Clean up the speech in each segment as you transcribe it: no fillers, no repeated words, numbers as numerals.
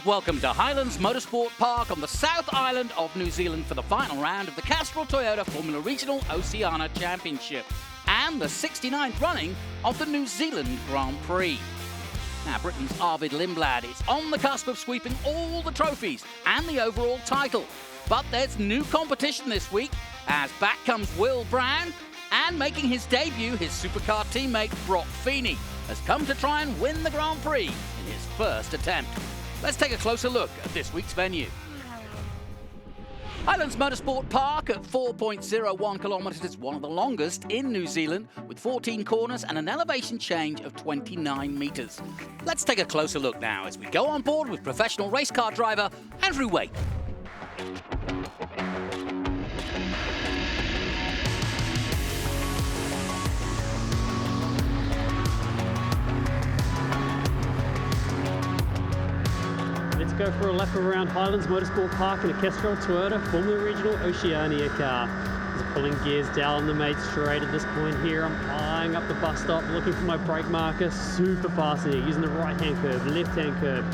welcome to Highlands Motorsport Park on the South Island of New Zealand for the final round of the Castrol Toyota Formula Regional Oceania Championship and the 69th running of the New Zealand Grand Prix. Now, Britain's Arvid Lindblad is on the cusp of sweeping all the trophies and the overall title. But there's new competition this week as back comes Will Brown, and making his debut, his supercar teammate Brock Feeney has come to try and win the Grand Prix in his first attempt. Let's take a closer look at this week's venue. Highlands Motorsport Park at 4.01 kilometres is one of the longest in New Zealand, with 14 corners and an elevation change of 29 metres. Let's take a closer look now as we go on board with professional race car driver Andrew Wake. Let's go for a lap around Highlands Motorsport Park in a Castrol Toyota Formula Regional Oceania car. Just pulling gears down the main straight at this point here. I'm eyeing up the bus stop, looking for my brake marker. Super fast here, using the right-hand curve, left-hand curve,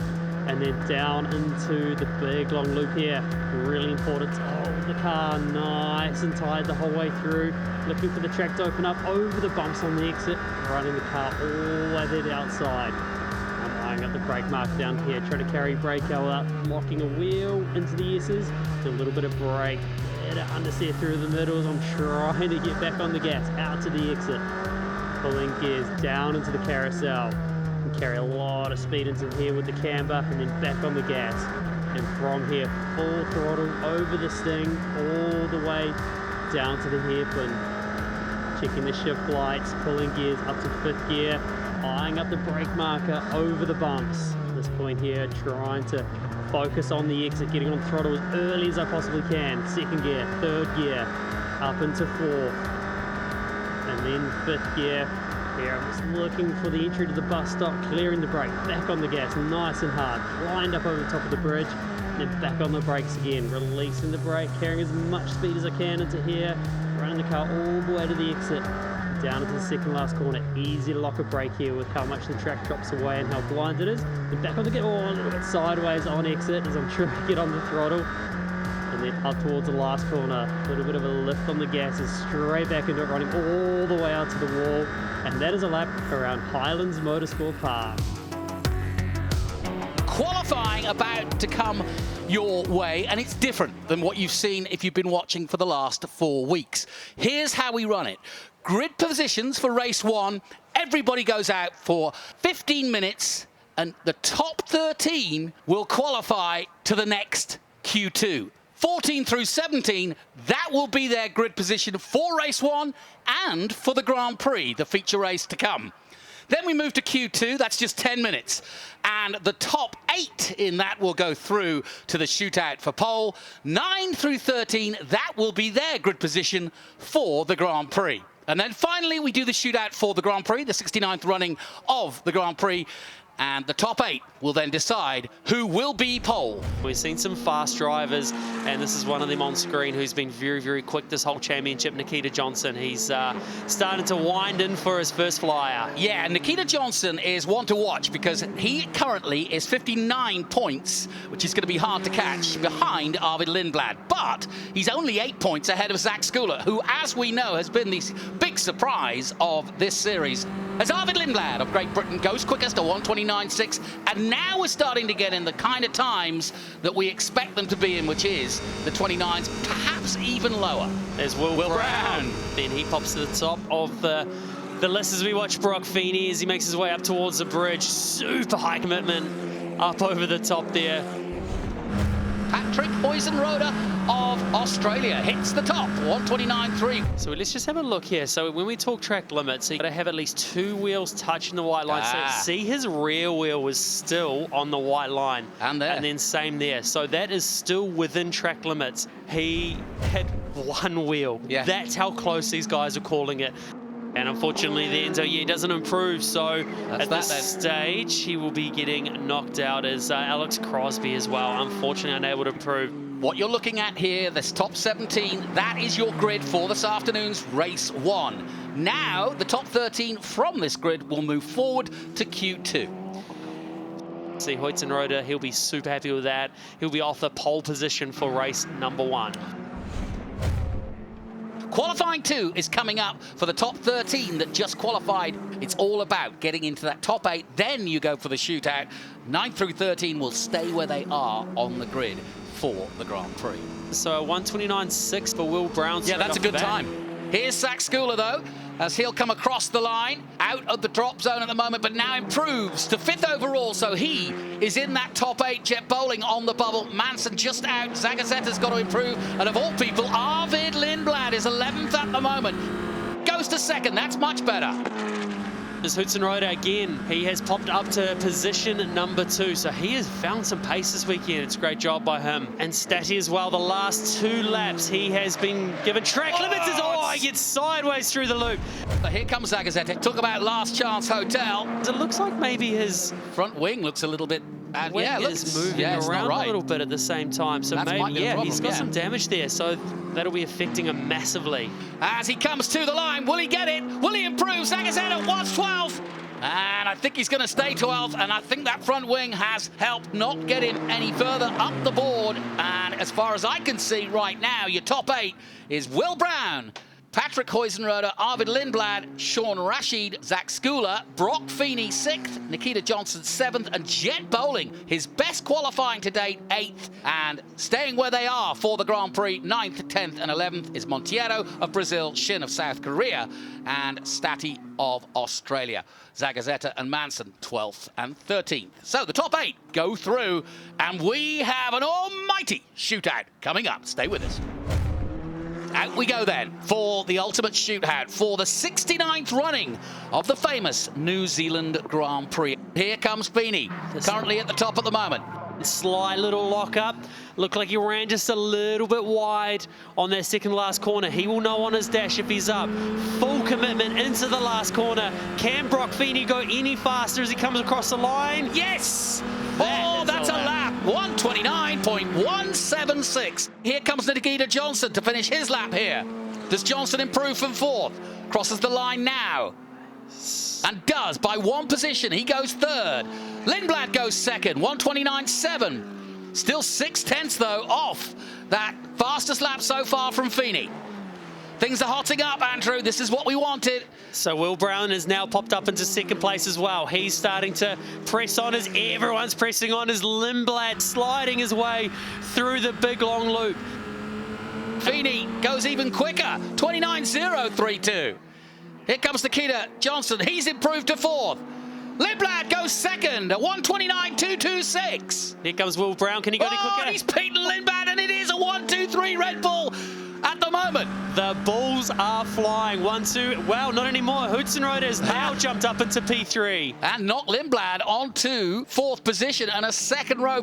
and then down into the big long loop here. Really important to hold the car nice and tight the whole way through. Looking for the track to open up over the bumps on the exit, running the car all the way to the outside. I'm eyeing up the brake mark down here, trying to carry brake out, locking a wheel into the S's, do a little bit of brake, bit of understeer through the middles. I'm trying to get back on the gas, out to the exit, pulling gears down into the carousel, and carry a lot of speed into here with the camber, and then back on the gas. And from here, full throttle over the sting, all the way down to the hairpin. Checking the shift lights, pulling gears up to fifth gear, eyeing up the brake marker over the bumps. At this point here, trying to focus on the exit, getting on throttle as early as I possibly can. Second gear, third gear, up into fourth, and then fifth gear. Here I'm just looking for the entry to the bus stop, clearing the brake, back on the gas, nice and hard, lined up over the top of the bridge, and then back on the brakes again, releasing the brake, carrying as much speed as I can into here, running the car all the way to the exit, down into the second last corner. Easy to lock a brake here with how much the track drops away and how blind it is. And back on the gas, a little bit sideways on exit as I'm trying to get on the throttle. And then up towards the last corner, a little bit of a lift on the gas, is straight back into it, running all the way out to the wall. And that is a lap around Highlands Motorsport Park. Qualifying about to come your way, and it's different than what you've seen if you've been watching for the last 4 weeks. Here's how we run it. Grid positions for race one. Everybody goes out for 15 minutes, and the top 13 will qualify to the next Q2. 14 through 17, that will be their grid position for race one and for the Grand Prix, the feature race to come. Then we move to Q2, that's just 10 minutes. And the top 8 in that will go through to the shootout for pole. 9 through 13, that will be their grid position for the Grand Prix. And then finally, we do the shootout for the Grand Prix, the 69th running of the Grand Prix. And the top 8 will then decide who will be pole. We've seen some fast drivers, and this is one of them on screen who's been very, very quick this whole championship, Nikita Johnson. He's starting to wind in for his first flyer. Yeah, Nikita Johnson is one to watch because he currently is 59 points, which is going to be hard to catch, behind Arvid Lindblad. But he's only 8 points ahead of Zach Schooler, who, as we know, has been the big surprise of this series. As Arvid Lindblad of Great Britain goes quickest to 1:29.6, and now we're starting to get in the kind of times that we expect them to be in, which is the 29s, perhaps even lower. There's Will Brown. Then he pops to the top of the list as we watch Brock Feeney as he makes his way up towards the bridge. Super high commitment up over the top there. Patrick Hoisenroder of Australia hits the top, 1:29.3. So let's just have a look here. So when we talk track limits, you've got to have at least 2 wheels touching the white line. So see, his rear wheel was still on the white line. And there. And then same there. So that is still within track limits. He had 1 wheel. Yeah. That's how close these guys are calling it. And unfortunately, the Enzo he doesn't improve. So at this stage, he will be getting knocked out as Alex Crosby as well. Unfortunately, unable to improve. What you're looking at here, this top 17, that is your grid for this afternoon's race one. Now, the top 13 from this grid will move forward to Q2. See Hoytsenroder, he'll be super happy with that. He'll be off the pole position for race number 1. Qualifying 2 is coming up for the top 13 that just qualified. It's all about getting into that top 8, then you go for the shootout. 9 through 13 will stay where they are on the grid for the Grand Prix. So 1:29.6 for Will Brown. Yeah, that's a good time. Here's Zach Schooler, though, as he'll come across the line, out of the drop zone at the moment, but now improves to 5th overall, so he is in that top 8. Jet Bowling on the bubble, Manson just out, Zagazetta's got to improve, and of all people, Arvid Lindblad is 11th at the moment. Goes to 2nd, that's much better. As Hoytsenroder again, he has popped up to position number 2, so he has found some pace this weekend. It's a great job by him. And Statty as well, the last 2 laps, he has been given track limits. He gets sideways through the loop. But here comes Zagazeta. Talk about last chance hotel. It looks like maybe his front wing looks a little bit... is moving around a little bit at the same time. So that's maybe, he's got some damage there. So that'll be affecting him massively. As he comes to the line, will he get it? Will he improve? Zagazeta was 12th. And I think he's going to stay 12th. And I think that front wing has helped not get him any further up the board. And as far as I can see right now, your top 8 is Will Brown, Patrick Hoytsenroder, Arvid Lindblad, Sean Rashid, Zach Schooler, Brock Feeney 6th, Nikita Johnson 7th, and Jet Bowling, his best qualifying to date, 8th. And staying where they are for the Grand Prix, 9th, 10th, and 11th is Monteiro of Brazil, Shin of South Korea, and Stati of Australia. Zagazeta and Manson, 12th and 13th. So the top 8 go through, and we have an almighty shootout coming up. Stay with us. Out we go then for the ultimate shootout for the 69th running of the famous New Zealand Grand Prix. Here comes Feeney, currently at the top at the moment. Slight little lock up. Looked like he ran just a little bit wide on that second last corner. He will know on his dash if he's up. Full commitment into the last corner. Can Brock Feeney go any faster as he comes across the line? Yes! That's a lap. 129.176. Here comes Nikita Johnson to finish his lap here. Does Johnson improve from 4th? Crosses the line now. And does by 1 position. He goes 3rd. Lindblad goes 2nd. 129.7. Still 6/10 though off that fastest lap so far from Feeney. Things are hotting up, Andrew. This is what we wanted. So Will Brown has now popped up into 2nd place as well. He's starting to press on as everyone's pressing on as Lindblad sliding his way through the big long loop. Feeney goes even quicker, 29.032. Here comes Nikita Johnson. He's improved to 4th. Lindblad goes 2nd at 129.226. Here comes Will Brown. Can he go any quicker? He's beaten Lindblad, and it is a 1-2-3 Red Bull at the moment. The Bulls are flying. 1-2. Well, not anymore. Hoytsenroder has now jumped up into P3. And knocked Lindblad onto 4th position, and a 2nd row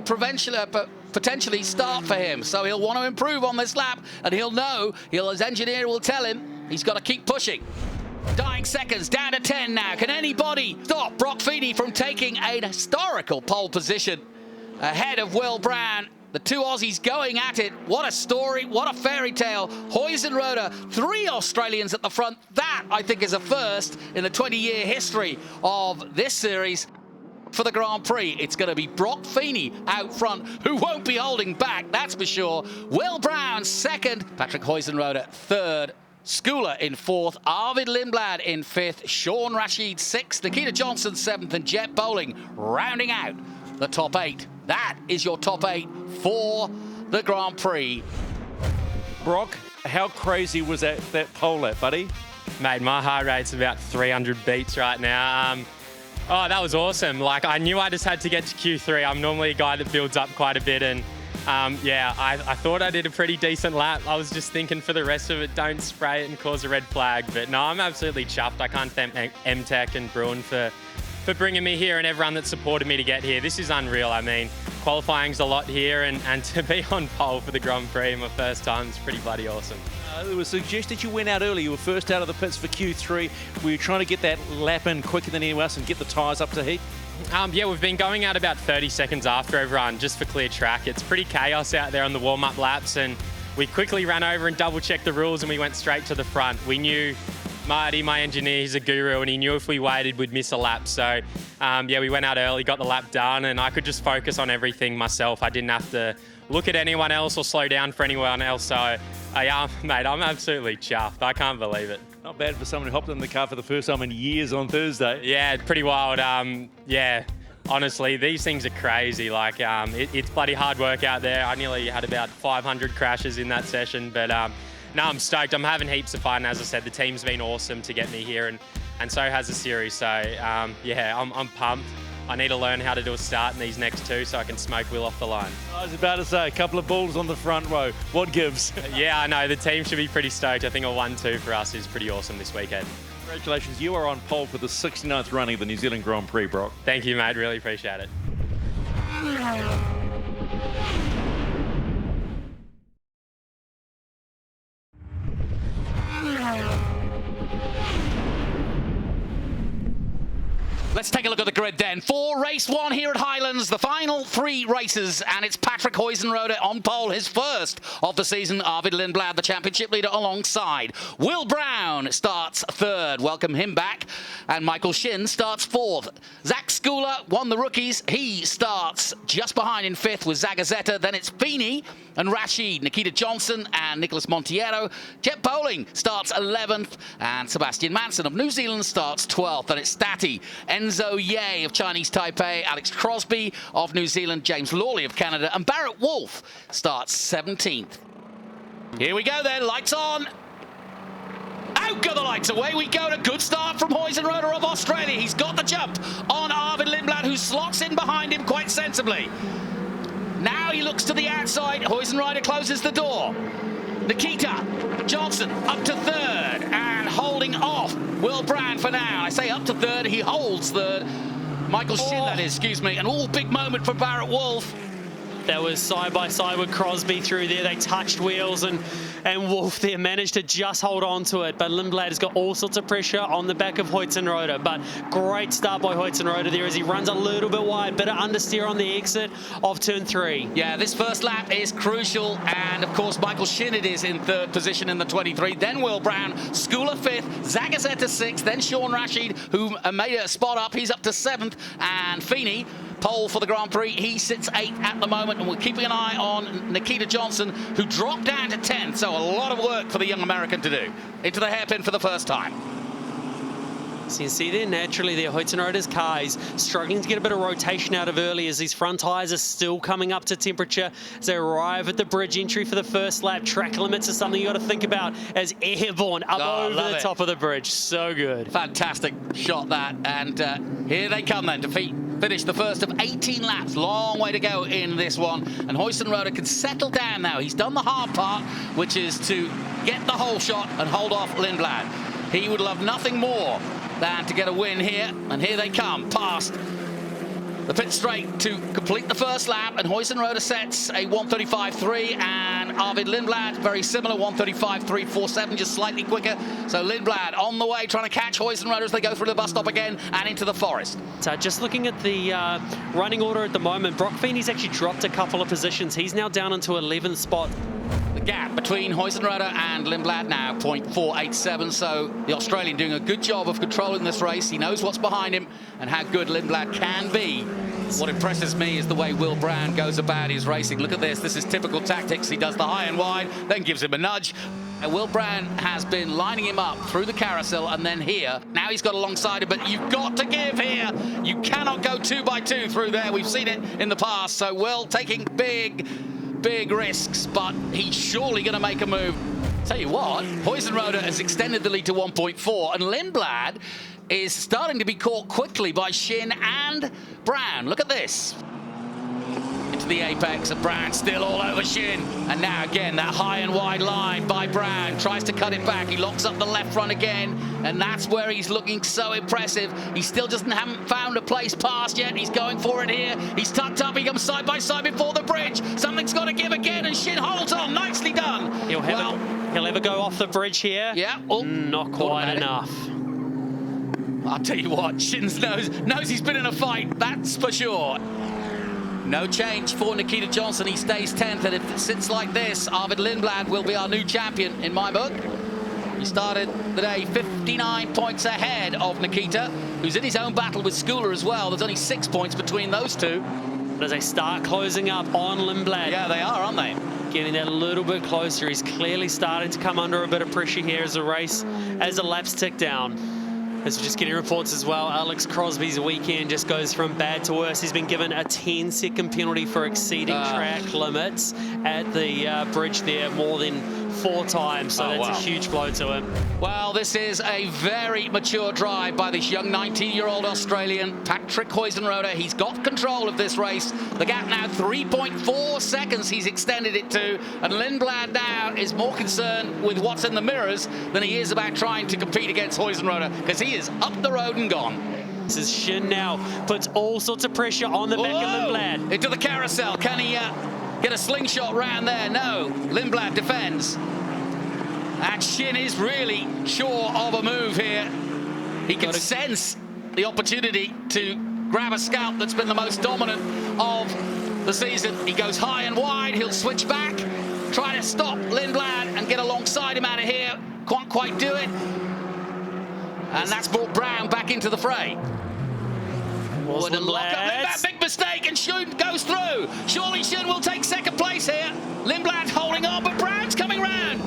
potentially start for him. So he'll want to improve on this lap, and he'll know, his engineer will tell him, he's got to keep pushing. Dying seconds, down to 10 now. Can anybody stop Brock Feeney from taking a historical pole position ahead of Will Brown? The 2 Aussies going at it. What a story, what a fairy tale. Hoytsenroder, 3 Australians at the front. That, I think, is a first in the 20-year history of this series. For the Grand Prix, it's going to be Brock Feeney out front, who won't be holding back, that's for sure. Will Brown 2nd, Patrick Hoytsenroder 3rd. Schooler in 4th, Arvid Lindblad in 5th, Sean Rashid 6th, Nikita Johnson 7th, and Jet Bowling rounding out the top 8. That is your top 8 for the Grand Prix. Brock, how crazy was that pole lap, buddy? Mate, my heart rate's about 300 beats right now. Oh, that was awesome. Like, I knew I just had to get to Q3. I'm normally a guy that builds up quite a bit, and I thought I did a pretty decent lap. I was just thinking for the rest of it, don't spray it and cause a red flag. But no, I'm absolutely chuffed. I can't thank MTech and Bruin for bringing me here and everyone that supported me to get here. This is unreal. I mean, qualifying's a lot here, and to be on pole for the Grand Prix my first time is pretty bloody awesome. It was suggested you went out early. You were first out of the pits for Q3. Were you trying to get that lap in quicker than anyone else and get the tyres up to heat? Yeah, we've been going out about 30 seconds after everyone just for clear track. It's pretty chaos out there on the warm-up laps, and we quickly ran over and double-checked the rules, and we went straight to the front. We knew Marty, my engineer, he's a guru, and he knew if we waited, we'd miss a lap. So, yeah, we went out early, got the lap done, and I could just focus on everything myself. I didn't have to look at anyone else or slow down for anyone else. So, yeah, mate, I'm absolutely chuffed. I can't believe it. Not bad for someone who hopped in the car for the first time in years on Thursday. Yeah, pretty wild. Yeah, honestly, these things are crazy. Like, it's bloody hard work out there. I nearly had about 500 crashes in that session, but no, I'm stoked. I'm having heaps of fun. As I said, the team's been awesome to get me here, and so has the series. So, yeah, I'm pumped. I need to learn how to do a start in these next two so I can smoke Will off the line. I was about to say, a couple of balls on the front row. What gives? Yeah, I know. The team should be pretty stoked. I think a 1-2 for us is pretty awesome this weekend. Congratulations. You are on pole for the 69th running of the New Zealand Grand Prix, Brock. Thank you, mate. Really appreciate it. Let's take a look at the grid then. For race one here at Highlands, the final 3 races, and it's Patrick Huizenrode on pole, his first of the season. Arvid Lindblad, the championship leader, alongside. Will Brown starts 3rd. Welcome him back. And Michael Shin starts 4th. Zach Skula won the rookies. He starts just behind in 5th with Zagazeta. Then it's Feeney and Rashid, Nikita Johnson and Nicholas Montiero. Jet Bowling starts 11th, and Sebastian Manson of New Zealand starts 12th. And it's Stati, Enzo Ye of Chinese Taipei, Alex Crosby of New Zealand, James Lawley of Canada, and Barrett Wolf starts 17th. Here we go then, lights on. Out go the lights, away we go. A good start from Huizenrode of Australia. He's got the jump on Arvid Lindblad, who slots in behind him quite sensibly. Now he looks to the outside. Huizenrode closes the door. Nikita Johnson up to 3rd and holding off Will Brown for now. I say up to 3rd, he holds 3rd. Michael Shin, that is, excuse me. An big moment for Barrett Wolf. That was side by side with Crosby through there. They touched wheels, and Wolf there managed to just hold on to it. But Lindblad has got all sorts of pressure on the back of Huizenrode. But great start by Huizenrode there as he runs a little bit wide. Bit of understeer on the exit of turn 3. Yeah, this first lap is crucial. And of course, Michael Shin it is in 3rd position in the 23. Then Will Brown, Skula 5th, Zagazeta 6th. Then Sean Rashid, who made a spot up. He's up to 7th. And Feeney, pole for the Grand Prix. He sits 8th at the moment, and we're keeping an eye on Nikita Johnson, who dropped down to 10th. So a lot of work for the young American to do. Into the hairpin for the first time. So you can see there naturally there, Huizenrode's car is struggling to get a bit of rotation out of early as these front tyres are still coming up to temperature as they arrive at the bridge entry for the first lap. Track limits is something you got to think about as airborne up over the top of the bridge. So good. Fantastic shot that. And here they come then to finish the first of 18 laps. Long way to go in this one. And Huizenrode can settle down now. He's done the hard part, which is to get the whole shot and hold off Lindblad. He would love nothing more than to get a win here. And here they come, past the pit straight to complete the first lap. And Huizenrode sets a 1:35.3, and Arvid Lindblad, very similar, 1:35.347, just slightly quicker. So Lindblad on the way, trying to catch Huizenrode as they go through the bus stop again and into the forest. So just looking at the running order at the moment, Brock Feeney's actually dropped a couple of positions. He's now down into 11th spot. The gap between Huizenrode and Lindblad now 0.487, so the Australian doing a good job of controlling this race. He knows what's behind him and how good Lindblad can be. What impresses me is the way Will Brown goes about his racing. Look at this. This is typical tactics. He does the high and wide, then gives him a nudge. And Will Brown has been lining him up through the carousel and then here. Now he's got alongside him, but you've got to give here. You cannot go 2 by 2 through there. We've seen it in the past. So Will taking big risks, but he's surely going to make a move. Tell you what, Huizenrode has extended the lead to 1.4, and Lindblad is starting to be caught quickly by Shin and Brown. Look at this. Into the apex, and Brown still all over Shin. And now again, that high and wide line by Brown. Tries to cut it back. He locks up the left front again, and that's where he's looking so impressive. He still haven't found a place past yet. He's going for it here. He's tucked up. He comes side by side before the bridge. Something's got to give again, and Shin holds on. Nicely done. He'll ever go off the bridge here. Yeah. Not quite enough. I'll tell you what, Shin knows he's been in a fight. That's for sure. No change for Nikita Johnson. He stays 10th, and if it sits like this, Arvid Lindblad will be our new champion in my book. He started the day 59 points ahead of Nikita, who's in his own battle with Schooler as well. There's only 6 points between those two. As they start closing up on Lindblad. Yeah, they are, aren't they? Getting that a little bit closer. He's clearly starting to come under a bit of pressure here as the laps tick down. As we're just getting reports as well, Alex Crosby's weekend just goes from bad to worse. He's been given a 10-second penalty for exceeding track limits at the bridge there more than 4 times, so that's a huge blow to him. Well, this is a very mature drive by this young 19-year-old Australian, Patrick Huizenrode. He's got control of this race. The gap now 3.4 seconds he's extended it to, and Lindblad now is more concerned with what's in the mirrors than he is about trying to compete against Huizenrode, because he is up the road and gone. This is Shin now, puts all sorts of pressure on the back of Lindblad. Into the carousel, can he get a slingshot round there? No, Lindblad defends. And Shin is really sure of a move here. He can sense the opportunity to grab a scalp that's been the most dominant of the season. He goes high and wide, he'll switch back, try to stop Lindblad and get alongside him out of here. Can't quite do it. And that's brought Brown back into the fray. Wouldn't lock up Lindblad, big mistake, and Shin goes through. Surely Shin will take second place here. Lindblad holding on, but Brown's coming round.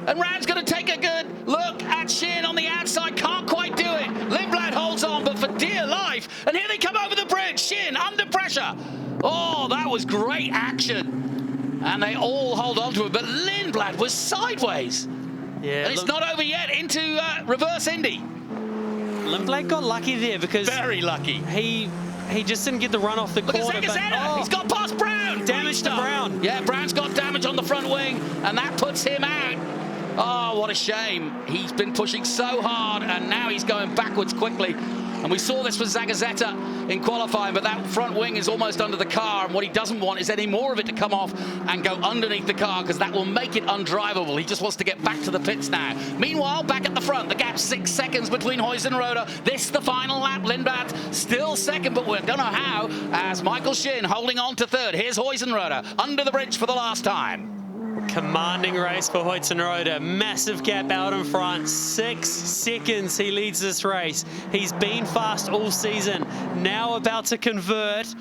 And Brown's going to take a good look at Shin on the outside, can't quite do it. Lindblad holds on, but for dear life. And here they come over the bridge, Shin under pressure. Oh, that was great action. And they all hold on to it, but Lindblad was sideways. Yeah, and it's not over yet, into reverse Indy. Lindblad got lucky there because... Very lucky. He just didn't get the run off the corner. He's got past Brown. Damage to Brown. Yeah, Brown's got damage on the front wing, and that puts him out. Oh, what a shame. He's been pushing so hard, and now he's going backwards quickly. And we saw this with Zagazeta in qualifying, but that front wing is almost under the car, and what he doesn't want is any more of it to come off and go underneath the car, because that will make it undrivable. He just wants to get back to the pits now. Meanwhile, back at the front, the gap 6 seconds between Huizenrode. This the final lap. Lindblad still second, but we don't know how, as Michael Shin holding on to third. Here's Huizenrode under the bridge for the last time. Commanding race for Huizenrode. Massive gap out in front. 6 seconds he leads this race. He's been fast all season. Now about to convert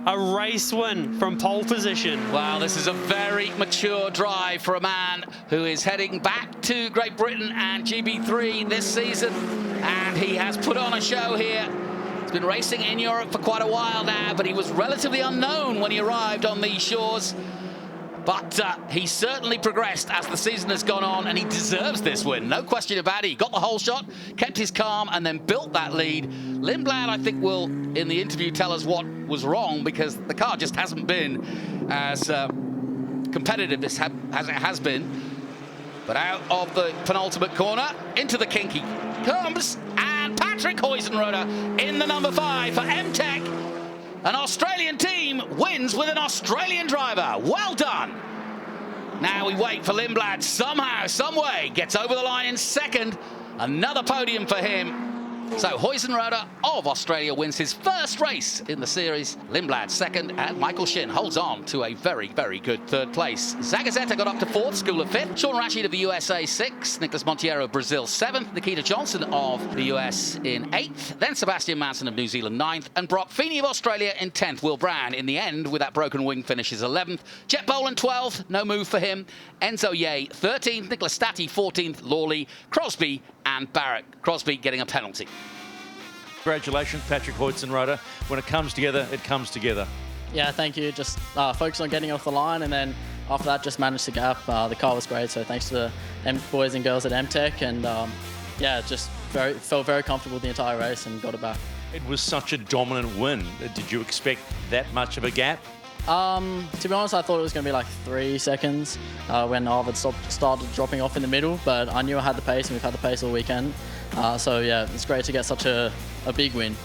a race win from pole position. Wow, this is a very mature drive for a man who is heading back to Great Britain and GB3 this season. And he has put on a show here. He's been racing in Europe for quite a while now, but he was relatively unknown when he arrived on these shores. But he's certainly progressed as the season has gone on, and he deserves this win. No question about it. He got the whole shot, kept his calm, and then built that lead. Lindblad, I think, will, in the interview, tell us what was wrong, because the car just hasn't been as competitive as it has been. But out of the penultimate corner, into the kink he comes, and Patrick Huizenrode in the number 5 for MTech. An Australian team wins with an Australian driver. Well done. Now we wait for Lindblad somehow, some way, gets over the line in second. Another podium for him. So Huizenrode of Australia wins his first race in the series. Lindblad second, and Michael Shin holds on to a very, very good third place. Zagazeta got up to 4th, Schooler 5th. Sean Rashid of the USA 6th. Nicholas Monteiro of Brazil 7th. Nikita Johnson of the US in 8th. Then Sebastian Manson of New Zealand 9th. And Brock Feeney of Australia in 10th. Will Brown in the end with that broken wing finishes 11th. Jet Boland 12th, no move for him. Enzo Ye 13th. Nicholas Stati 14th. Lawley, Crosby and Barrett. Crosby getting a penalty. Congratulations, Patrick Huizenrode. When it comes together, it comes together. Yeah, thank you. Just focus on getting off the line, and then after that, just manage the gap. The car was great, so thanks to the boys and girls at MTech, and yeah, just felt very comfortable the entire race and got it back. It was such a dominant win. Did you expect that much of a gap? To be honest, I thought it was going to be like 3 seconds when Arvid started dropping off in the middle, but I knew I had the pace, and we've had the pace all weekend. So yeah, it's great to get such a big win.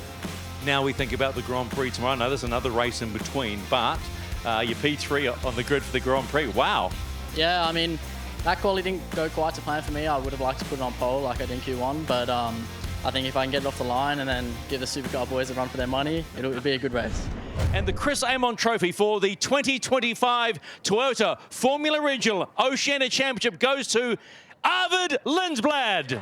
Now we think about the Grand Prix tomorrow. I know there's another race in between, but your P3 on the grid for the Grand Prix. Wow. Yeah, I mean, that quality didn't go quite to plan for me. I would have liked to put it on pole like I did in Q1, but I think if I can get it off the line and then give the Supercar boys a run for their money, it'll be a good race. And the Chris Amon Trophy for the 2025 Toyota Formula Regional Oceania Championship goes to Arvid Lindblad.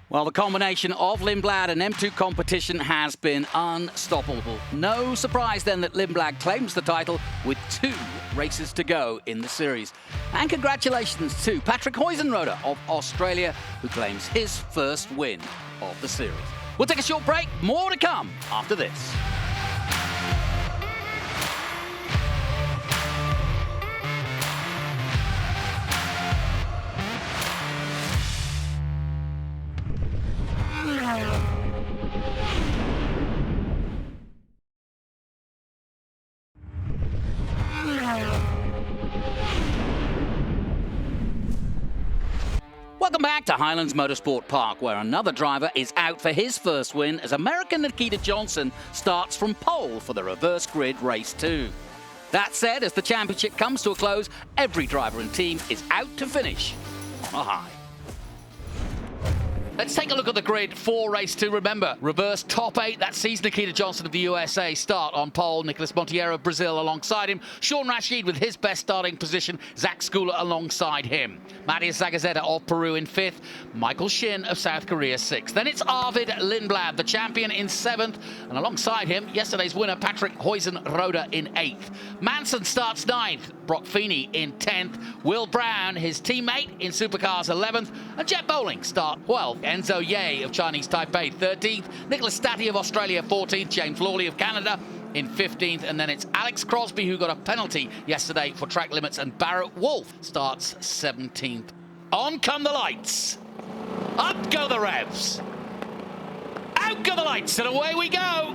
Well, the combination of Lindblad and M2 competition has been unstoppable. No surprise then that Lindblad claims the title with 2 races to go in the series. And congratulations to Patrick Huizenrode of Australia, who claims his first win of the series. We'll take a short break. More to come after this. Welcome back to Highlands Motorsport Park, where another driver is out for his first win as American Nikita Johnson starts from pole for the reverse grid race 2. That said, as the championship comes to a close, every driver and team is out to finish on a high. Let's take a look at the grid for race 2. Remember, reverse top 8. That sees Nikita Johnson of the USA start on pole. Nicolas Monteiro of Brazil alongside him. Sean Rashid with his best starting position. Zach Skula alongside him. Matías Zagazeta of Peru in 5th. Michael Shin of South Korea 6th. Then it's Arvid Lindblad, the champion, in 7th. And alongside him, yesterday's winner, Patrick Huizenrode in 8th. Manson starts 9th. Brock Feeney in 10th. Will Brown, his teammate, in Supercars 11th. And Jet Bowling start 12th. Enzo Ye of Chinese Taipei 13th. Nicholas Stati of Australia 14th. James Lawley of Canada in 15th. And then it's Alex Crosby, who got a penalty yesterday for track limits. And Barrett Wolf starts 17th. On come the lights. Up go the revs. Out go the lights. And away we go.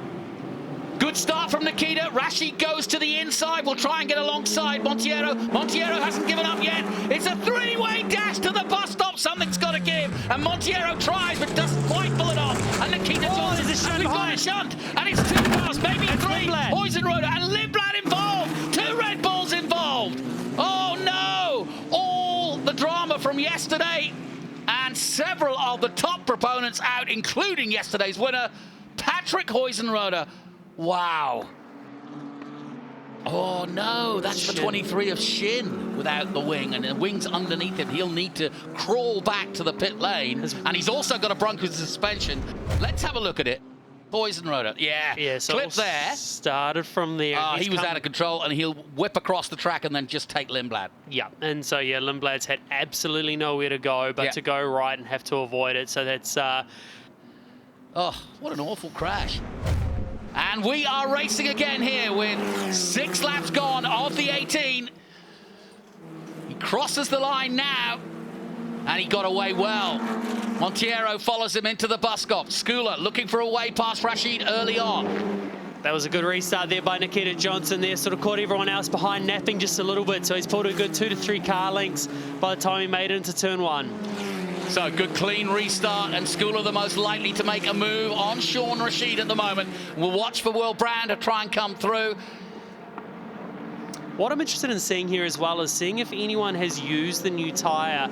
Good start from Nikita. Rashid goes to the inside. We'll try and get alongside Monteiro. Monteiro hasn't given up yet. It's a 3-way dash to the bus stop. Something's got to give. And Monteiro tries, but doesn't quite pull it off. And Nikita Johnson, and we've got a shunt. And it's 2 cars, maybe 3. Huizenrode and Lindblad involved. 2 Red Bulls involved. Oh, no. All the drama from yesterday. And several of the top proponents out, including yesterday's winner, Patrick Huizenrode. Wow. Oh no, that's the 23 of Shin without the wing, and the wing's underneath him. He'll need to crawl back to the pit lane, and he's also got a Bronco suspension. Let's have a look at it. Huizenrode, yeah, so clip there. Started from there. He was out of control, and he'll whip across the track and then just take Lindblad. Yeah, and so yeah, Lindblad's had absolutely nowhere to go but to go right and have to avoid it. So that's oh, what an awful crash. And we are racing again here with 6 laps gone of the 18. He crosses the line now, and he got away well. Monteiro follows him into the bus stop. Skula looking for a way past Rashid early on. That was a good restart there by Nikita Johnson there. Sort of caught everyone else behind, napping just a little bit. So he's pulled a good 2 to 3 car lengths by the time he made it into turn 1. So good clean restart, and Skula the most likely to make a move on Sean Rashid at the moment. We'll watch for Will Brand to try and come through. What I'm interested in seeing here as well is seeing if anyone has used the new tyre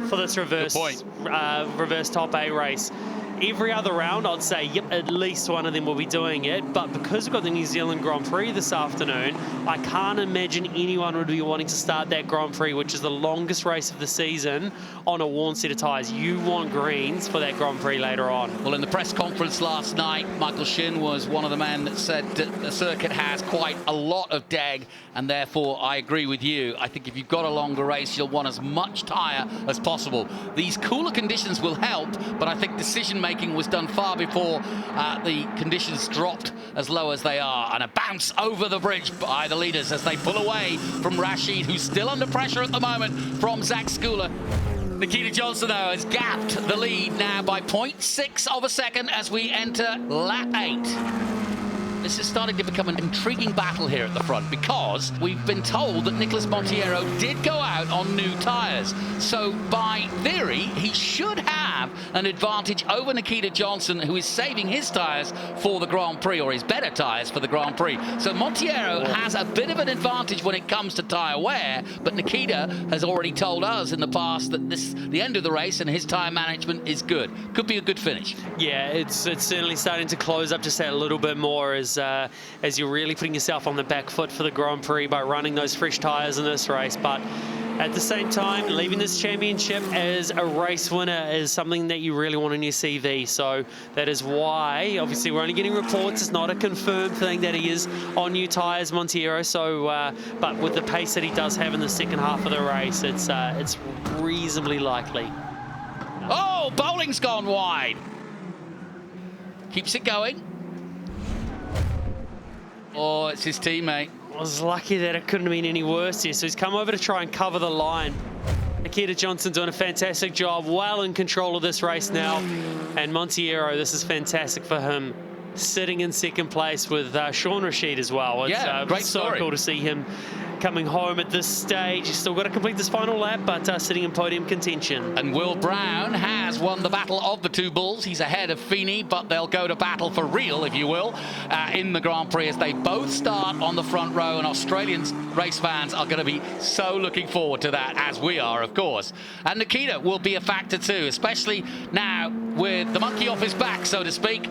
for this reverse top A race. Every other round, I'd say, yep, at least one of them will be doing it. But because we've got the New Zealand Grand Prix this afternoon, I can't imagine anyone would be wanting to start that Grand Prix, which is the longest race of the season, on a worn set of tyres. You want greens for that Grand Prix later on. Well, in the press conference last night, Michael Shin was one of the men that said that the circuit has quite a lot of deg, and therefore I agree with you. I think if you've got a longer race, you'll want as much tyre as possible. These cooler conditions will help, but I think decision-making was done far before the conditions dropped as low as they are. And a bounce over the bridge by the leaders as they pull away from Rashid, who's still under pressure at the moment from Zach Skula. Nikita Johnson, though, has gapped the lead now by 0.6 of a second as we enter lap 8. this is starting to become an intriguing battle here at the front, because we've been told that Nicholas Monteiro did go out on new tyres. So by theory, he should have an advantage over Nikita Johnson, who is saving his tyres for the Grand Prix, or his better tyres for the Grand Prix. So Monteiro has a bit of an advantage when it comes to tyre wear, but Nikita has already told us in the past that this the end of the race and his tyre management is good. Could be a good finish. Yeah, it's certainly starting to close up just that little bit more as you're really putting yourself on the back foot for the Grand Prix by running those fresh tyres in this race. But at the same time, leaving this championship as a race winner is something that you really want in your CV. So that is why, obviously, we're only getting reports. It's not a confirmed thing that he is on new tyres, Monteiro. So, but with the pace that he does have in the second half of the race, it's reasonably likely. Oh, bowling's gone wide. Keeps it going. Oh, it's his teammate. I was lucky that it couldn't have been any worse here. So he's come over to try and cover the line. Nikita Johnson doing a fantastic job, well in control of this race now. And Monteiro, this is fantastic for him, sitting in second place with Sean Rashid as well. It's great so story. cool to see him coming home at this stage. He's still got to complete this final lap, but sitting in podium contention. And Will Brown has won the battle of the two bulls. He's ahead of Feeney, but they'll go to battle for real, if you will, in the Grand Prix as they both start on the front row. And Australian race fans are going to be so looking forward to that, as we are, of course. And Nikita will be a factor too, especially now with the monkey off his back, so to speak,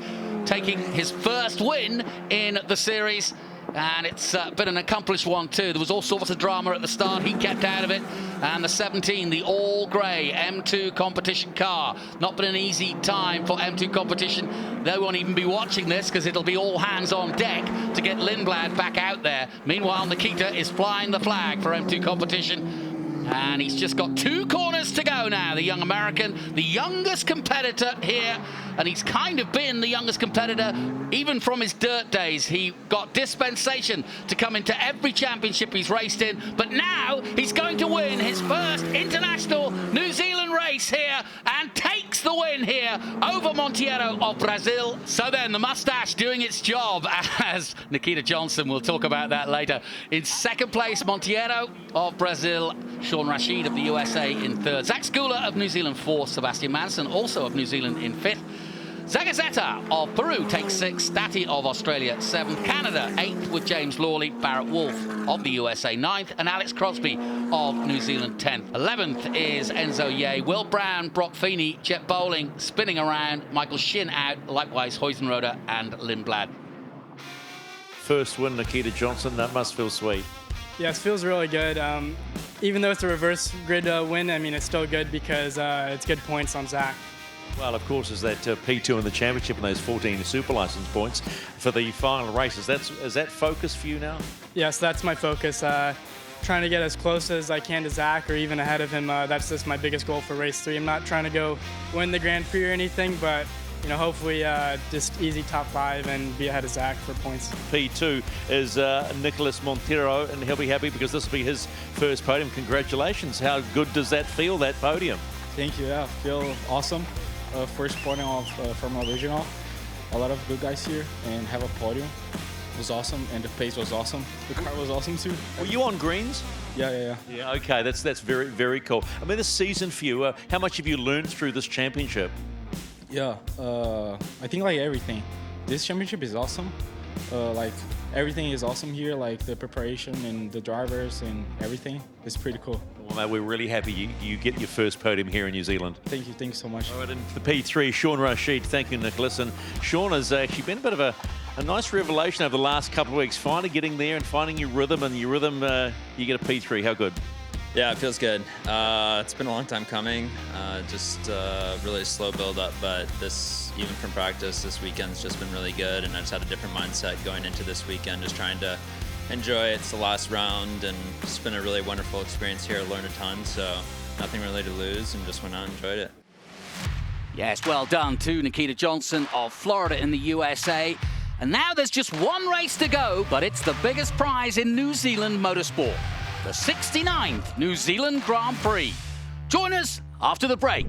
taking his first win in the series. And it's been an accomplished one too. There was all sorts of drama at the start. He kept out of it. And the 17, the all-grey M2 competition car. Not been an easy time for M2 competition. They won't even be watching this because it'll be all hands on deck to get Lindblad back out there. Meanwhile, Nikita is flying the flag for M2 competition. And he's just got 2 corners to go now, the young American, the youngest competitor here. And he's kind of been the youngest competitor even from his dirt days. He got dispensation to come into every championship he's raced in. But now he's going to win his first international New Zealand race here and takes the win here over Monteiro of Brazil. So then the mustache doing its job as Nikita Johnson, we'll talk about that later. In second place, Monteiro of Brazil, Sean Rashid of the USA in third, Zach Skula of New Zealand fourth, Sebastian Manson also of New Zealand in fifth, Zagazeta of Peru takes 6th, Stati of Australia 7th, Canada 8th with James Lawley, Barrett Wolf of the USA 9th, and Alex Crosby of New Zealand 10th. 11th is Enzo Ye, Will Brown, Brock Feeney, Jet Bowling spinning around, Michael Shin out, likewise Huizenroder and Lindblad. First win, Nikita Johnson, that must feel sweet. Yeah, it feels really good. Even though it's a reverse grid win, I mean, it's still good because it's good points on Zach. Well, of course, is that P2 in the championship and those 14 super license points for the final races. Is that focus for you now? Yes, that's my focus. Trying to get as close as I can to Zach or even ahead of him. That's just my biggest goal for race 3. I'm not trying to go win the Grand Prix or anything, but you know, hopefully just easy top 5 and be ahead of Zach for points. P2 is Nicholas Monteiro, and he'll be happy because this will be his first podium. Congratulations. How good does that feel, that podium? Thank you. Yeah, feel awesome. First podium of Formula Regional. A lot of good guys here, and have a podium. It was awesome, and the pace was awesome. The car was awesome too. Were you on greens? Yeah. Yeah, okay, that's very, very cool. I mean, this season for you, how much have you learned through this championship? Yeah, I think like everything. This championship is awesome. Like everything is awesome here, like the preparation and the drivers and everything. It's pretty cool. Well, mate, we're really happy you get your first podium here in New Zealand. Thank you so much. All right, and for the P3, Sean Rashid, thank you, Nicholas. And Sean has actually been a bit of a nice revelation over the last couple of weeks, finally getting there and finding your rhythm, and your rhythm, you get a P3. How good? Yeah, it feels good. It's been a long time coming, just really slow build up, but this, even from practice, this weekend's just been really good, and I just had a different mindset going into this weekend, just trying to enjoy it. It's the last round, and it's been a really wonderful experience here. I learned a ton, so nothing really to lose, and just went out and enjoyed it. Yes, well done to Nikita Johnson of Florida in the USA. And now there's just one race to go, but it's the biggest prize in New Zealand motorsport. The 69th New Zealand Grand Prix. Join us after the break.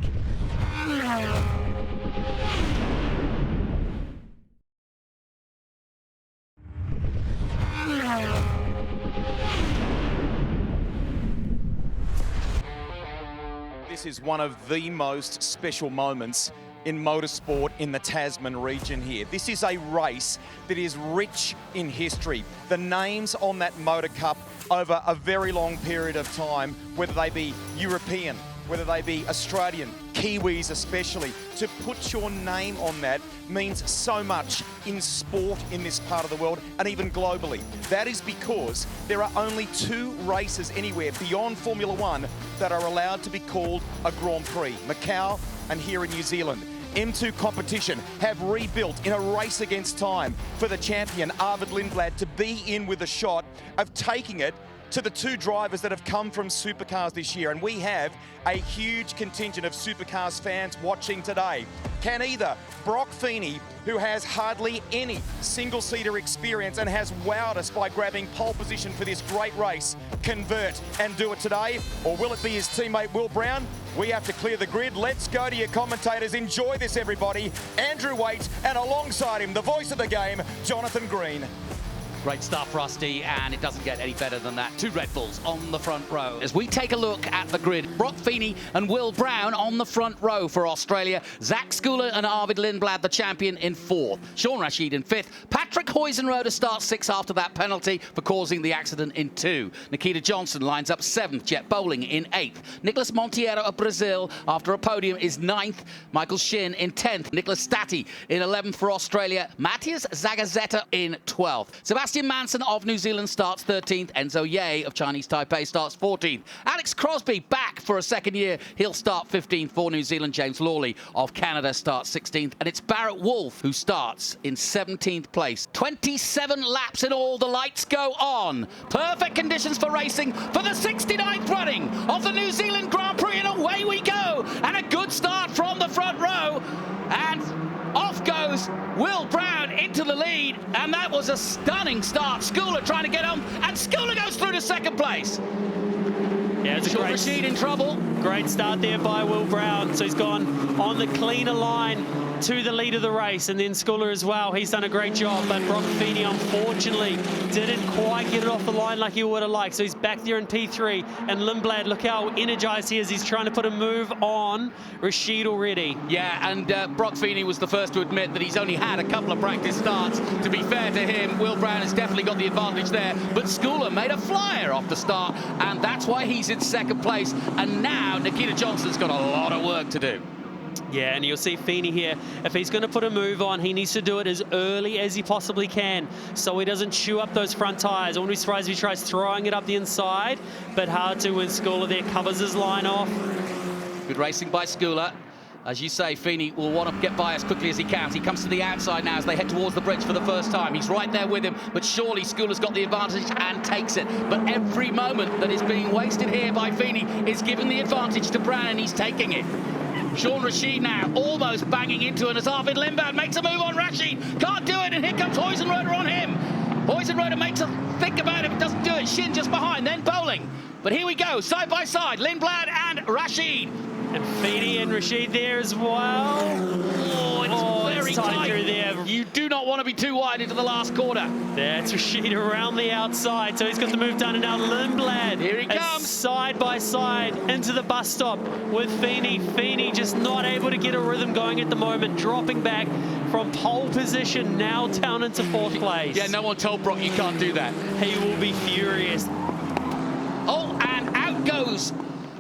this is one of the most special moments in motorsport in the Tasman region here. This is a race that is rich in history. The names on that Motor Cup over a very long period of time, whether they be European, whether they be Australian, Kiwis especially, to put your name on that means so much in sport in this part of the world and even globally. That is because there are only 2 races anywhere beyond Formula One that are allowed to be called a Grand Prix, Macau and here in New Zealand. M2 competition have rebuilt in a race against time for the champion Arvid Lindblad to be in with a shot of taking it to the 2 drivers that have come from supercars this year. And we have a huge contingent of supercars fans watching today. Can either Brock Feeney, who has hardly any single-seater experience and has wowed us by grabbing pole position for this great race, convert and do it today? Or will it be his teammate Will Brown? We have to clear the grid. Let's go to your commentators. Enjoy this, everybody. Andrew Waite, and alongside him, the voice of the game, Jonathan Green. Great stuff, Rusty, and it doesn't get any better than that. 2 Red Bulls on the front row. As we take a look at the grid, Brock Feeney and Will Brown on the front row for Australia. Zach Schooler and Arvid Lindblad, the champion, in 4th. Sean Rashid in 5th. Patrick Huizenrode starts 6th after that penalty for causing the accident in 2. Nikita Johnson lines up 7th. Jet Bowling in 8th. Nicolas Monteiro of Brazil, after a podium, is 9th. Michael Shin in 10th. Nicholas Stati in 11th for Australia. Matthias Zagazeta in 12th. Sebastian Manson of New Zealand starts 13th. Enzo Ye of Chinese Taipei starts 14th. Alex Crosby back for a second year. He'll start 15th for New Zealand. James Lawley of Canada starts 16th. And it's Barrett Wolff who starts in 17th place. 27 laps in all. The lights go on. Perfect conditions for racing for the 69th running of the New Zealand Grand Prix. And away we go. And a good start from the front row. And off goes Will Brown into the lead, and that was a stunning start. Schooler trying to get on, and Schooler goes through to 2nd place. Yeah, it's a Sean great Rashid in trouble. Great start there by Will Brown. So he's gone on the cleaner line to the lead of the race, and then Schooler as well. He's done a great job, but Brock Feeney unfortunately didn't quite get it off the line like he would have liked. So he's back there in P3, and Lindblad, look how energized he is. He's trying to put a move on Rashid already. Yeah, and Brock Feeney was the first to admit that he's only had a couple of practice starts. To be fair to him, Will Brown has definitely got the advantage there, but Schooler made a flyer off the start, and that's why he's in 2nd place. And now Nikita Johnson's got a lot of work to do. Yeah, and you'll see Feeney here. If he's going to put a move on, he needs to do it as early as he possibly can so he doesn't chew up those front tyres. I wouldn't be surprised if he tries throwing it up the inside, but hard to when Schooler there covers his line off. Good racing by Schooler. As you say, Feeney will want to get by as quickly as he can. He comes to the outside now as they head towards the bridge for the first time. He's right there with him, but surely Schooler's got the advantage and takes it. But every moment that is being wasted here by Feeney is giving the advantage to Brown, and he's taking it. Sean Rashid now almost banging into it as Arvid Lindblad makes a move on Rashid. Can't do it, and here comes Huizenrode on him. Huizenrode makes a think about it, but doesn't do it. Shin just behind, then Bowling. But here we go, side by side, Lindblad and Rashid. And Feeney and Rashid there as well. Oh, it's very tight through there. You do not want to be too wide into the last quarter. That's Rashid around the outside, so he's got the move done, and now Lindblad. Here he comes. Side by side into the bus stop with Feeney. Feeney just not able to get a rhythm going at the moment, dropping back from pole position, now down into 4th place. Yeah, no one told Brock you can't do that. He will be furious. Oh, and out goes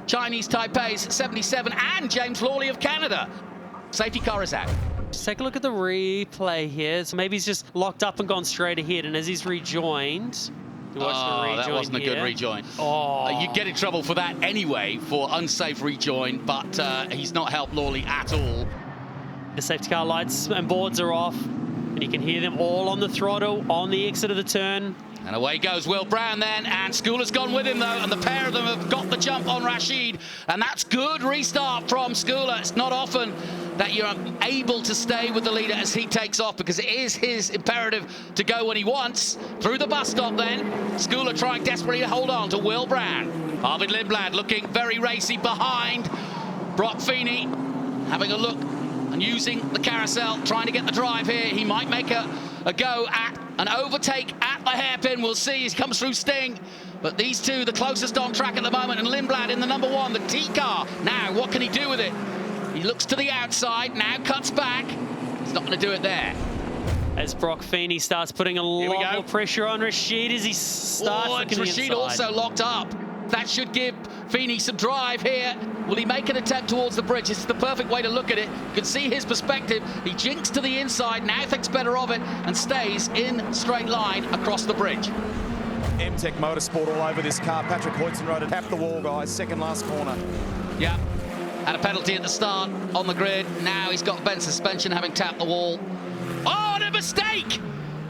Chinese Taipei's 77 and James Lawley of Canada. Safety car is out. Just take a look at the replay here. So maybe he's just locked up and gone straight ahead, and as he's rejoined, that wasn't a good rejoin. You'd get in trouble for that anyway, for unsafe rejoin, but he's not helped Lawley at all. The safety car lights and boards are off, and you can hear them all on the throttle on the exit of the turn. And away goes Will Brown then, and Schooler's gone with him though, and the pair of them have got the jump on Rashid, and that's good restart from Schooler. It's not often that you're able to stay with the leader as he takes off, because it is his imperative to go when he wants. Through the bus stop then, Schooler trying desperately to hold on to Will Brown. Arvid Lindblad looking very racy behind. Brock Feeney having a look and using the carousel, trying to get the drive here. He might make a go at An overtake at the hairpin. We'll see. He comes through Sting. But these two, the closest on track at the moment, and Lindblad in the number 1, the T car. Now, what can he do with it? He looks to the outside, now cuts back. He's not going to do it there. As Brock Feeney starts putting a lot more pressure on Rashid as he starts looking Rashid inside. also locked up. That should give Feeney some drive here. Will he make an attempt towards the bridge? This is the perfect way to look at it. You can see his perspective. He jinks to the inside, now thinks better of it, and stays in straight line across the bridge. MTech Motorsport all over this car. Patrick Hoytzenroder tapped the wall, guys. Second last corner. Yeah. Had a penalty at the start on the grid. Now he's got bent suspension, having tapped the wall. Oh, and a mistake!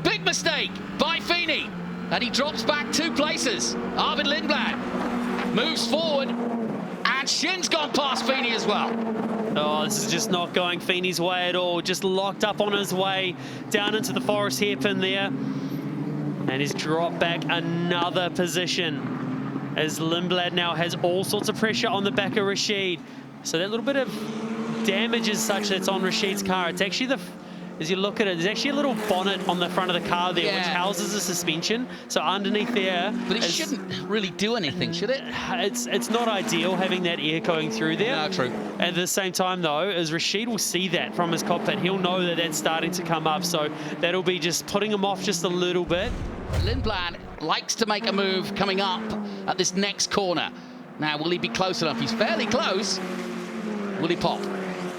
Big mistake by Feeney. And he drops back 2 places. Arvid Lindblad moves forward, and Shin's gone past Feeney as well. Oh, this is just not going Feeney's way at all. Just locked up on his way down into the forest hairpin there. And he's dropped back another position as Lindblad now has all sorts of pressure on the back of Rashid. So that little bit of damage as such that's on Rashid's car. It's actually as you look at it, there's actually a little bonnet on the front of the car there, which houses the suspension. So underneath there... But it shouldn't really do anything, should it? It's not ideal having that air going through there. No, true. At the same time, though, as Rashid will see that from his cockpit, he'll know that that's starting to come up. So that'll be just putting him off just a little bit. Lindblad likes to make a move coming up at this next corner. Now, will he be close enough? He's fairly close. Will he pop?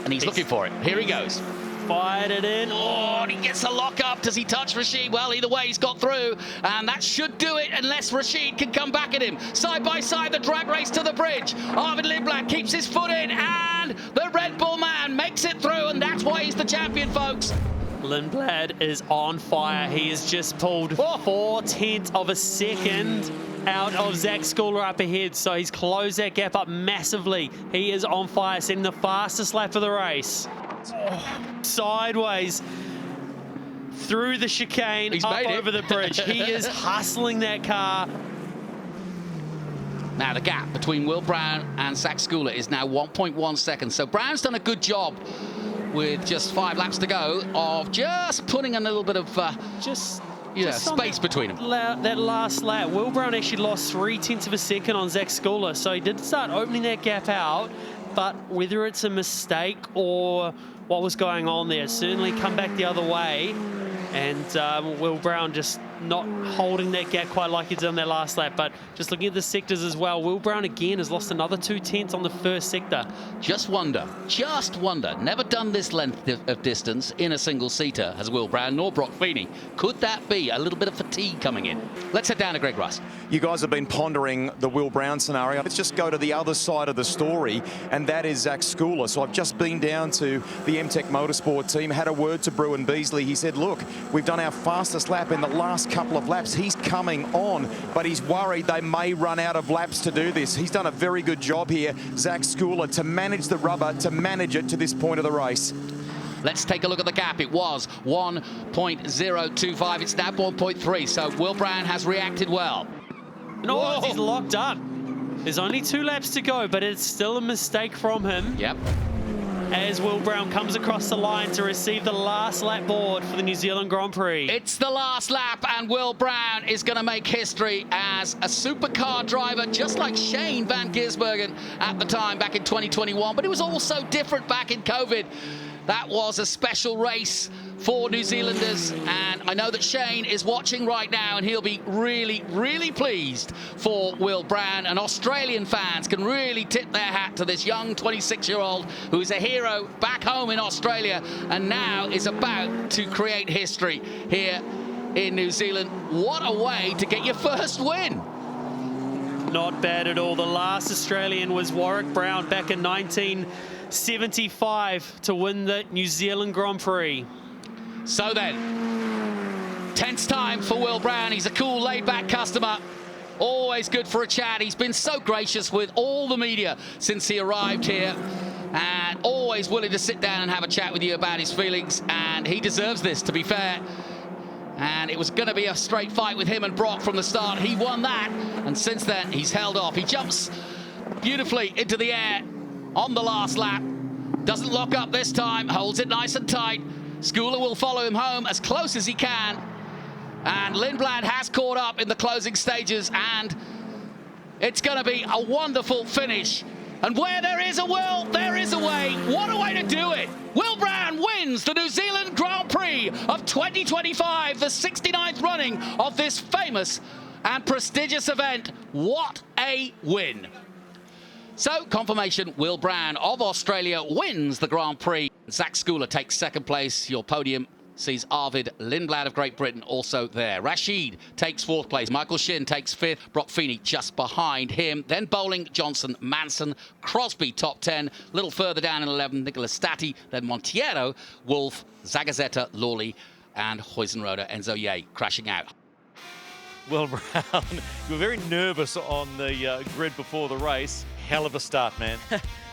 And he's looking for it. Here he goes. Fired it in. Oh, and he gets a lock up. Does he touch Rashid? Well, either way, he's got through. And that should do it unless Rashid can come back at him. Side by side, the drag race to the bridge. Arvid Lindblad keeps his foot in, and the Red Bull man makes it through, and that's why he's the champion, folks. Lindblad is on fire. He has just pulled 0.4 of a second out of Zach Schooler up ahead, so he's closed that gap up massively. He is on fire, setting the fastest lap of the race. Sideways through the chicane, he's up over the bridge. He is hustling that car. Now the gap between Will Brown and Zach Schooler is now 1.1 seconds. So Brown's done a good job with just 5 laps to go of just putting a little bit of space between them. That last lap, Will Brown actually lost 0.3 of a second on Zach Schooler, so he did start opening that gap out, but whether it's a mistake or what was going on there, certainly come back the other way, and Will Brown just not holding that gap quite like he did on that last lap. But just looking at the sectors as well, Will Brown again has lost another 0.2 on the first sector. Just wonder, never done this length of distance in a single seater has Will Brown nor Brock Feeney. Could that be a little bit of fatigue coming in? Let's head down to Greg Rust. You guys have been pondering the Will Brown scenario. Let's just go to the other side of the story, and that is Zach Schooler. So I've just been down to the MTech Motorsport team, had a word to Bruin Beasley. He said, look, we've done our fastest lap in the last couple of laps. He's coming on, but he's worried they may run out of laps to do this. He's done a very good job here, Zach Schooler, to manage the rubber, to manage it to this point of the race. Let's take a look at the gap. It was 1.025. It's now 1.3. So Will Brown has reacted well. No, he's locked up. There's only 2 laps to go, but it's still a mistake from him. Yep. As Will Brown comes across the line to receive the last lap board for the New Zealand Grand Prix. It's the last lap, and Will Brown is going to make history as a supercar driver, just like Shane van Gisbergen at the time back in 2021. But it was also different back in COVID. That was a special race for New Zealanders, and I know that Shane is watching right now, and he'll be really, really pleased for Will Brown. And Australian fans can really tip their hat to this young 26-year-old who is a hero back home in Australia and now is about to create history here in New Zealand. What a way to get your first win. Not bad at all. The last Australian was Warwick Brown back in 1975 to win the New Zealand Grand Prix. So then, tense time for Will Brown. He's a cool, laid-back customer. Always good for a chat. He's been so gracious with all the media since he arrived here, and always willing to sit down and have a chat with you about his feelings, and he deserves this, to be fair. And it was going to be a straight fight with him and Brock from the start. He won that, and since then, he's held off. He jumps beautifully into the air on the last lap. Doesn't lock up this time, holds it nice and tight. Schooler will follow him home as close as he can. And Lindblad has caught up in the closing stages, and it's going to be a wonderful finish. And where there is a will, there is a way. What a way to do it. Will Brown wins the New Zealand Grand Prix of 2025, the 69th running of this famous and prestigious event. What a win. So, confirmation, Will Brown of Australia wins the Grand Prix. Zach Schooler takes second place. Your podium sees Arvid Lindblad of Great Britain also there. Rashid takes fourth place. Michael Shin takes fifth. Brock Feeney just behind him. Then Bowling, Johnson, Manson, Crosby top 10. A little further down in 11, Nicolas Stati. Then Monteiro, Wolf, Zagazeta, Lawley, and Huizenroda, Enzo Ye crashing out. Will Brown, you were very nervous on the grid before the race. Hell of a start, man.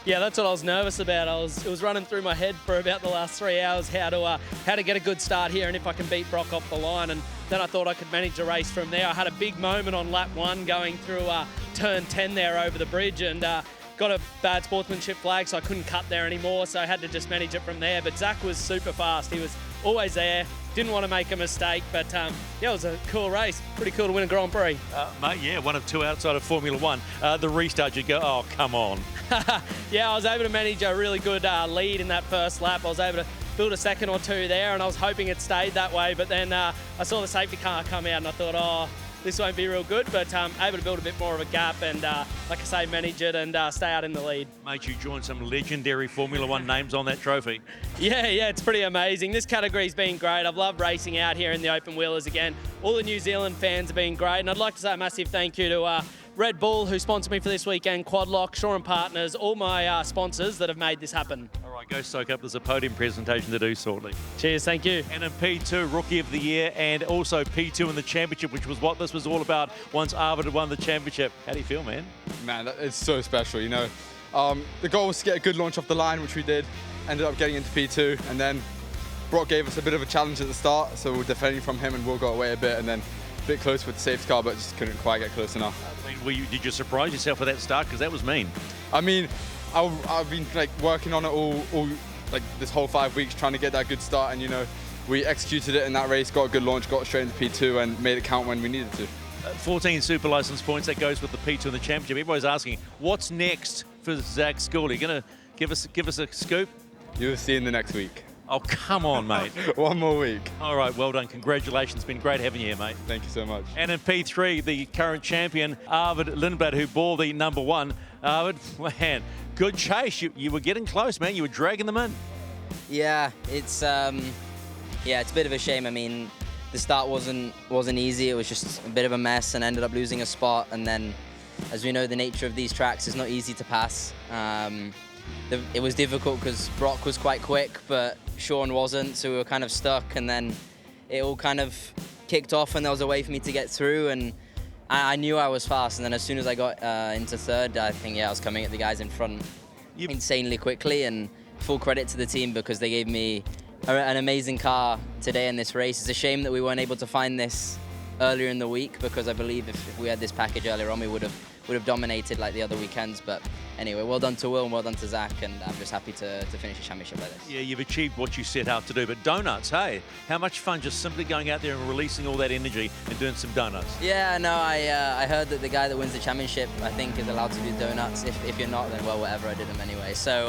Yeah, that's what I was nervous about. It was running through my head for about the last 3 hours how to get a good start here and if I can beat Brock off the line. And then I thought I could manage the race from there. I had a big moment on lap 1 going through turn 10 there over the bridge, and got a bad sportsmanship flag, so I couldn't cut there anymore. So I had to just manage it from there. But Zach was super fast. He was always there. Didn't want to make a mistake, but yeah, it was a cool race. Pretty cool to win a Grand Prix. Mate, yeah, one of two outside of Formula One. The restart, you go, oh, come on. Yeah, I was able to manage a really good lead in that first lap. I was able to build a second or two there, and I was hoping it stayed that way. But then I saw the safety car come out, and I thought, oh, this won't be real good. But able to build a bit more of a gap and, like I say, manage it and stay out in the lead. Mate, you joined some legendary Formula One names on that trophy. Yeah, it's pretty amazing. This category's been great. I've loved racing out here in the open wheelers again. All the New Zealand fans have been great, and I'd like to say a massive thank you to Red Bull, who sponsored me for this weekend, Quadlock, Shaw and Partners, all my sponsors that have made this happen. All right, go soak up. There's a podium presentation to do shortly. Cheers, thank you. And in P2, Rookie of the Year, and also P2 in the championship, which was what this was all about once Arvid had won the championship. How do you feel, man? Man, it's so special, you know. The goal was to get a good launch off the line, which we did. Ended up getting into P2, and then Brock gave us a bit of a challenge at the start, so we were defending from him and Will got away a bit, and then a bit close with the safety car, but just couldn't quite get close enough. I mean, did you surprise yourself with that start? Because that was mean. I mean, I've been like working on it all like this whole 5 weeks, trying to get that good start, and you know, we executed it in that race, got a good launch, got straight into P2, and made it count when we needed to. 14 super license points, that goes with the P2 in the championship. Everybody's asking, what's next for Zach Schooler? You going to give us a scoop? You'll see in the next week. Oh, come on, mate. One more week. All right, well done. Congratulations. It's been great having you here, mate. Thank you so much. And in P3, the current champion, Arvid Lindblad, who bore the number 1. Arvid, man, good chase. You were getting close, man. You were dragging them in. Yeah, it's a bit of a shame. I mean, the start wasn't easy. It was just a bit of a mess and ended up losing a spot. And then, as we know, the nature of these tracks is not easy to pass. It was difficult because Brock was quite quick, but Sean wasn't, so we were kind of stuck. And then it all kind of kicked off, and there was a way for me to get through. And I knew I was fast. And then as soon as I got into third, I think, I was coming at the guys in front insanely quickly. And full credit to the team because they gave me an amazing car today in this race. It's a shame that we weren't able to find this earlier in the week, because I believe if we had this package earlier on, we would have dominated like the other weekends. But anyway, well done to Will and well done to Zach, and I'm just happy to finish a championship like this. Yeah, you've achieved what you set out to do. But donuts, hey, how much fun just simply going out there and releasing all that energy and doing some donuts? Yeah, no, I heard that the guy that wins the championship, I think, is allowed to do donuts. If you're not, then well, whatever, I did them anyway. So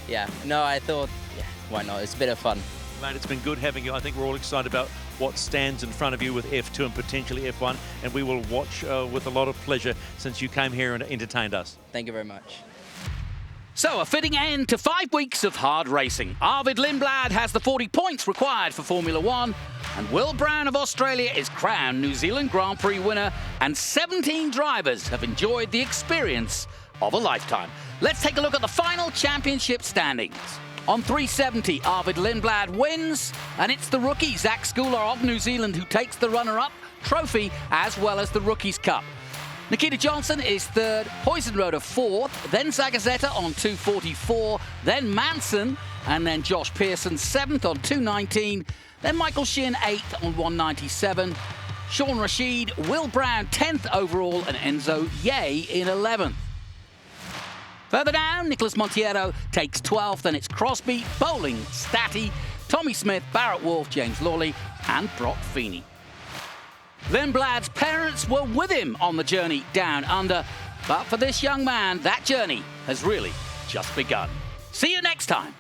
yeah, no, I thought, yeah, why not? It's a bit of fun. Mate, it's been good having you. I think we're all excited about what stands in front of you with F2 and potentially F1, and we will watch with a lot of pleasure since you came here and entertained us. Thank you very much. So, a fitting end to 5 weeks of hard racing. Arvid Lindblad has the 40 points required for Formula One, and Will Brown of Australia is crowned New Zealand Grand Prix winner, and 17 drivers have enjoyed the experience of a lifetime. Let's take a look at the final championship standings. On 370, Arvid Lindblad wins, and it's the rookie Zach Schooler of New Zealand who takes the runner-up trophy as well as the Rookies' Cup. Nikita Johnson is third, Huizenroda fourth, then Zagazeta on 244, then Manson, and then Josh Pearson seventh on 219, then Michael Shin eighth on 197, Sean Rashid, Will Brown 10th overall, and Enzo Ye in 11th. Further down, Nicolas Monteiro takes 12th, then it's Crosby, Bowling, Stati, Tommy Smith, Barrett Wolf, James Lawley, and Brock Feeney. Then Blad's parents were with him on the journey down under. But for this young man, that journey has really just begun. See you next time.